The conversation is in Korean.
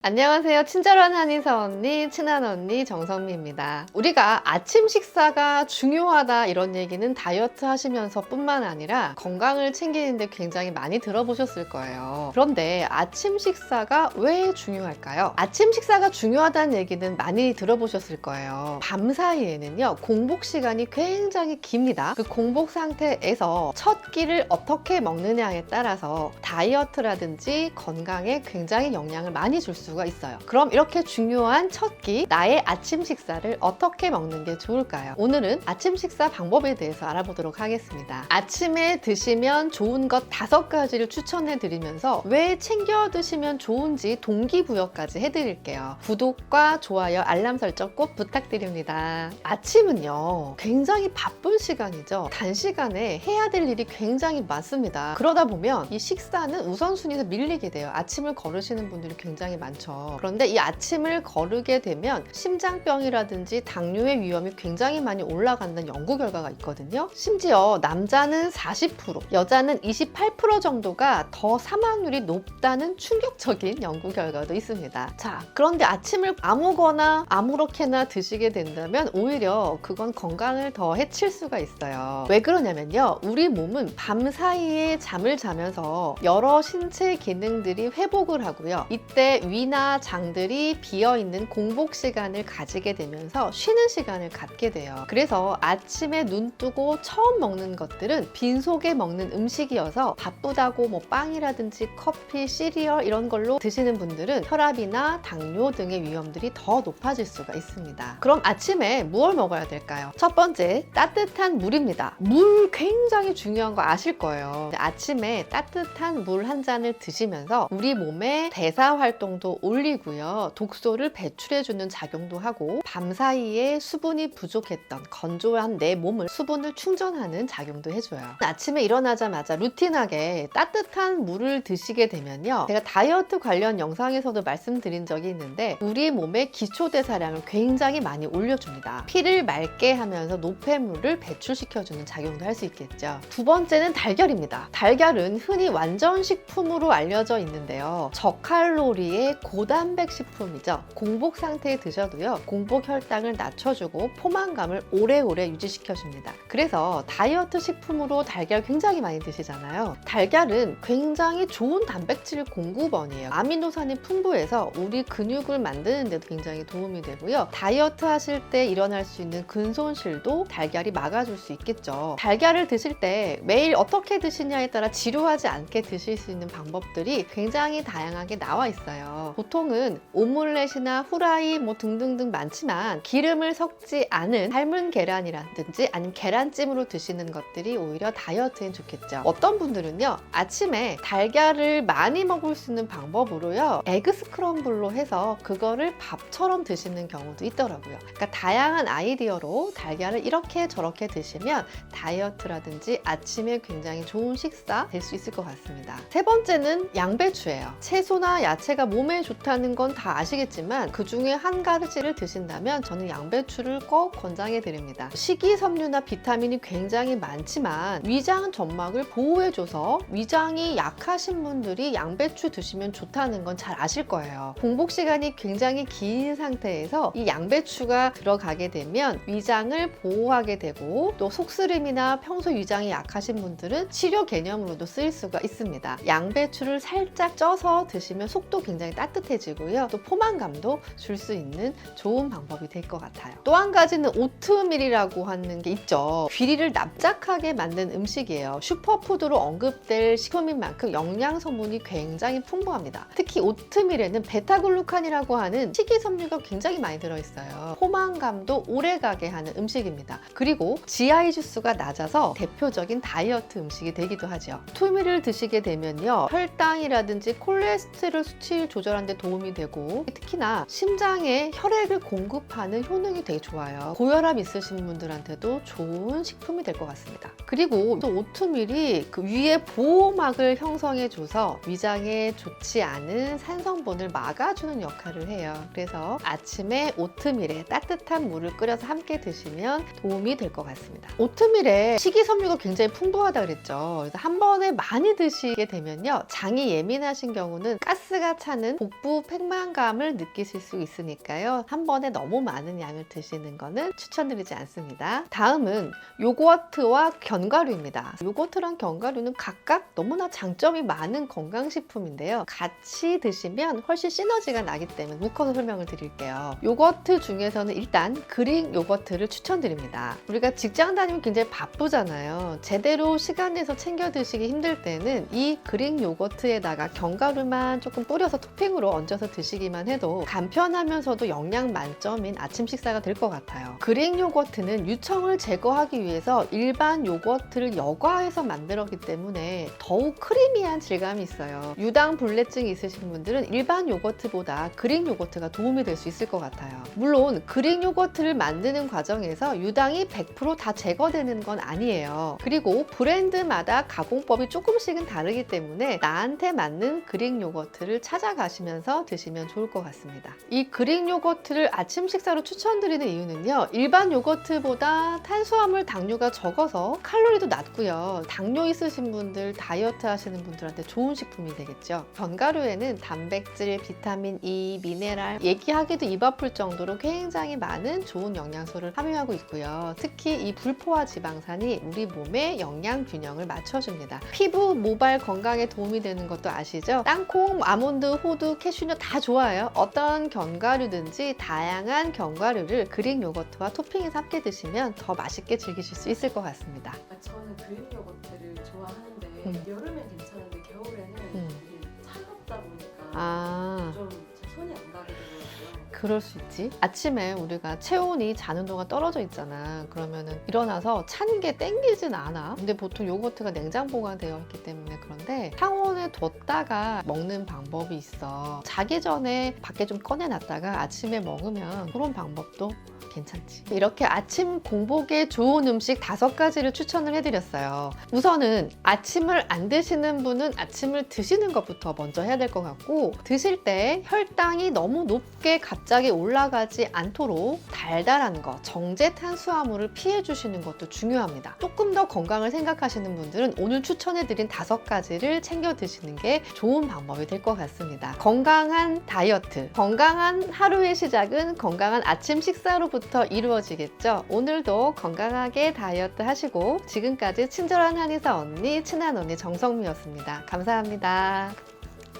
안녕하세요. 친절한 한의사 언니, 친한 언니 정선미입니다. 우리가 아침 식사가 중요하다 이런 얘기는 다이어트 하시면서 뿐만 아니라 건강을 챙기는데 굉장히 많이 들어보셨을 거예요. 그런데 아침 식사가 왜 중요할까요? 아침 식사가 중요하다는 얘기는 많이 들어보셨을 거예요. 밤 사이에는요, 공복 시간이 굉장히 깁니다. 그 공복 상태에서 첫 끼를 어떻게 먹느냐에 따라서 다이어트라든지 건강에 굉장히 영향을 많이 줄 수가 있어요. 그럼 이렇게 중요한 첫 끼, 나의 아침 식사를 어떻게 먹는 게 좋을까요? 오늘은 아침 식사 방법에 대해서 알아보도록 하겠습니다. 아침에 드시면 좋은 것 5가지를 추천해 드리면서 왜 챙겨 드시면 좋은지 동기부여까지 해드릴게요. 구독과 좋아요, 알람 설정 꼭 부탁드립니다. 아침은요, 굉장히 바쁜 시간이죠. 단시간에 해야 될 일이 굉장히 많습니다. 그러다 보면 이 식사는 우선순위에서 밀리게 돼요. 아침을 거르시는 분들이 굉장히 많죠. 그런데 이 아침을 거르게 되면 심장병이라든지 당뇨의 위험이 굉장히 많이 올라간다는 연구 결과가 있거든요. 심지어 남자는 40%, 여자는 28% 정도가 더 사망률이 높다는 충격적인 연구 결과도 있습니다. 자, 그런데 아침을 아무거나 아무렇게나 드시게 된다면 오히려 그건 건강을 더 해칠 수가 있어요. 왜 그러냐면요, 우리 몸은 밤 사이에 잠을 자면서 여러 신체 기능들이 회복을 하고요, 이때 위나 장들이 비어있는 공복 시간을 가지게 되면서 쉬는 시간을 갖게 돼요. 그래서 아침에 눈 뜨고 처음 먹는 것들은 빈속에 먹는 음식이어서 바쁘다고 뭐 빵이라든지 커피, 시리얼 이런 걸로 드시는 분들은 혈압이나 당뇨 등의 위험들이 더 높아질 수가 있습니다. 그럼 아침에 무엇을 먹어야 될까요? 첫 번째, 따뜻한 물입니다. 물 굉장히 중요한 거 아실 거예요. 아침에 따뜻한 물 한 잔을 드시면서 우리 몸의 대사 활동도 올리고요, 독소를 배출해주는 작용도 하고 밤 사이에 수분이 부족했던 건조한 내 몸을 수분을 충전하는 작용도 해줘요. 아침에 일어나자마자 루틴하게 따뜻한 물을 드시게 되면요, 제가 다이어트 관련 영상에서도 말씀드린 적이 있는데 우리 몸의 기초대사량을 굉장히 많이 올려줍니다. 피를 맑게 하면서 노폐물을 배출시켜주는 작용도 할 수 있겠죠. 두 번째는 달걀입니다. 달걀은 흔히 완전식품으로 알려져 있는데요, 저칼로리의 고단백 식품이죠. 공복 상태에 드셔도요, 공복 혈당을 낮춰주고 포만감을 오래오래 유지시켜줍니다. 그래서 다이어트 식품으로 달걀 굉장히 많이 드시잖아요. 달걀은 굉장히 좋은 단백질 공급원이에요. 아미노산이 풍부해서 우리 근육을 만드는 데도 굉장히 도움이 되고요, 다이어트 하실 때 일어날 수 있는 근손실도 달걀이 막아줄 수 있겠죠. 달걀을 드실 때 매일 어떻게 드시냐에 따라 지루하지 않게 드실 수 있는 방법들이 굉장히 다양하게 나와 있어요. 보통은 오믈렛이나 후라이 뭐 등등등 많지만 기름을 섞지 않은 삶은 계란이라든지 아니면 계란찜으로 드시는 것들이 오히려 다이어트엔 좋겠죠. 어떤 분들은요, 아침에 달걀을 많이 먹을 수 있는 방법으로요, 에그 스크럼블로 해서 그거를 밥처럼 드시는 경우도 있더라고요. 그러니까 다양한 아이디어로 달걀을 이렇게 저렇게 드시면 다이어트라든지 아침에 굉장히 좋은 식사 될 수 있을 것 같습니다. 세 번째는 양배추예요. 채소나 야채가 몸에 좋다는 건 다 아시겠지만 그 중에 한 가지를 드신다면 저는 양배추를 꼭 권장해 드립니다. 식이섬유나 비타민이 굉장히 많지만 위장 점막을 보호해줘서 위장이 약하신 분들이 양배추 드시면 좋다는 건 잘 아실 거예요. 공복 시간이 굉장히 긴 상태에서 이 양배추가 들어가게 되면 위장을 보호하게 되고, 또 속쓰림이나 평소 위장이 약하신 분들은 치료 개념으로도 쓰일 수가 있습니다. 양배추를 살짝 쪄서 드시면 속도 굉장히 따뜻해지고요, 또 포만감도 줄 수 있는 좋은 방법이 될 것 같아요. 또 한 가지는 오트밀이라고 하는 게 있죠. 귀리를 납작하게 만든 음식이에요. 슈퍼푸드로 언급될 식품인 만큼 영양 성분이 굉장히 풍부합니다. 특히 오트밀에는 베타글루칸이라고 하는 식이섬유가 굉장히 많이 들어있어요. 포만감도 오래가게 하는 음식입니다. 그리고 GI 지수가 낮아서 대표적인 다이어트 음식이 되기도 하죠. 오트밀을 드시게 되면요, 혈당이라든지 콜레스테롤 수치를 조절하는 데 도움이 되고, 특히나 심장에 혈액을 공급하는 효능이 되게 좋아요. 고혈압 있으신 분들한테도 좋은 식품이 될 것 같습니다. 그리고 또 오트밀이 그 위에 보호막을 형성해줘서 위장에 좋지 않은 산성분을 막아주는 역할을 해요. 그래서 아침에 오트밀에 따뜻한 물을 끓여서 함께 드시면 도움이 될 것 같습니다. 오트밀에 식이섬유가 굉장히 풍부하다 그랬죠. 그래서 한 번에 많이 드시게 되면요, 장이 예민하신 경우는 가스가 차는 북부 팽만감을 느끼실 수 있으니까요. 한 번에 너무 많은 양을 드시는 거는 추천드리지 않습니다. 다음은 요거트와 견과류입니다. 요거트랑 견과류는 각각 너무나 장점이 많은 건강식품인데요. 같이 드시면 훨씬 시너지가 나기 때문에 묶어서 설명을 드릴게요. 요거트 중에서는 일단 그릭 요거트를 추천드립니다. 우리가 직장 다니면 굉장히 바쁘잖아요. 제대로 시간 내서 챙겨 드시기 힘들 때는 이 그릭 요거트에다가 견과류만 조금 뿌려서 토핑으로 얹어서 드시기만 해도 간편하면서도 영양 만점인 아침 식사가 될 것 같아요. 그릭 요거트는 유청을 제거하기 위해서 일반 요거트를 여과해서 만들었기 때문에 더욱 크리미한 질감이 있어요. 유당 불내증이 있으신 분들은 일반 요거트보다 그릭 요거트가 도움이 될 수 있을 것 같아요. 물론 그릭 요거트를 만드는 과정에서 유당이 100% 다 제거되는 건 아니에요. 그리고 브랜드마다 가공법이 조금씩은 다르기 때문에 나한테 맞는 그릭 요거트를 찾아가시면서 드시면 좋을 것 같습니다. 이 그릭 요거트를 아침 식사로 추천드리는 이유는요. 일반 요거트보다 탄수화물 당류가 적어서 칼로리도 낮고요. 당뇨 있으신 분들, 다이어트 하시는 분들한테 좋은 식품이 되겠죠. 견과류에는 단백질, 비타민 E, 미네랄 얘기하기도 입 아플 정도로 굉장히 많은 좋은 영양소를 함유하고 있고요. 특히 이 불포화 지방산이 우리 몸의 영양 균형을 맞춰줍니다. 피부, 모발 건강에 도움이 되는 것도 아시죠? 땅콩, 아몬드, 호두, 캐슈넛 다 좋아요. 어떤 견과류든지 다양한 견과류를 그릭 요거트와 토핑해서 함께 드시면 더 맛있게 즐기실 수 있을 것 같습니다. 저는 그릭 요거트를 좋아하는데 여름엔 괜찮은데 겨울에는 이게 차갑다 보니까 좀 제 손이 안 가게 되더라고요. 그럴 수 있지. 아침에 우리가 체온이 자는 동안 떨어져 있잖아. 그러면은 일어나서 찬 게 땡기진 않아. 근데 보통 요거트가 냉장 보관되어 있기 때문에 그런데 상온에 뒀다가 먹는 방법이 있어. 자기 전에 밖에 좀 꺼내놨다가 아침에 먹으면 그런 방법도 괜찮지. 이렇게 아침 공복에 좋은 음식 5가지를 추천을 해드렸어요. 우선은 아침을 안 드시는 분은 아침을 드시는 것부터 먼저 해야 될 것 같고, 드실 때 혈당이 너무 높게 갑자기 올라가지 않도록 달달한 거, 정제 탄수화물을 피해 주시는 것도 중요합니다. 조금 더 건강을 생각하시는 분들은 오늘 추천해드린 5가지를 챙겨 드시는 게 좋은 방법이 될 것 같습니다. 건강한 다이어트, 건강한 하루의 시작은 건강한 아침 식사로부터 이루어지겠죠. 오늘도 건강하게 다이어트 하시고, 지금까지 친절한 한의사 언니, 친한 언니 정성미였습니다. 감사합니다.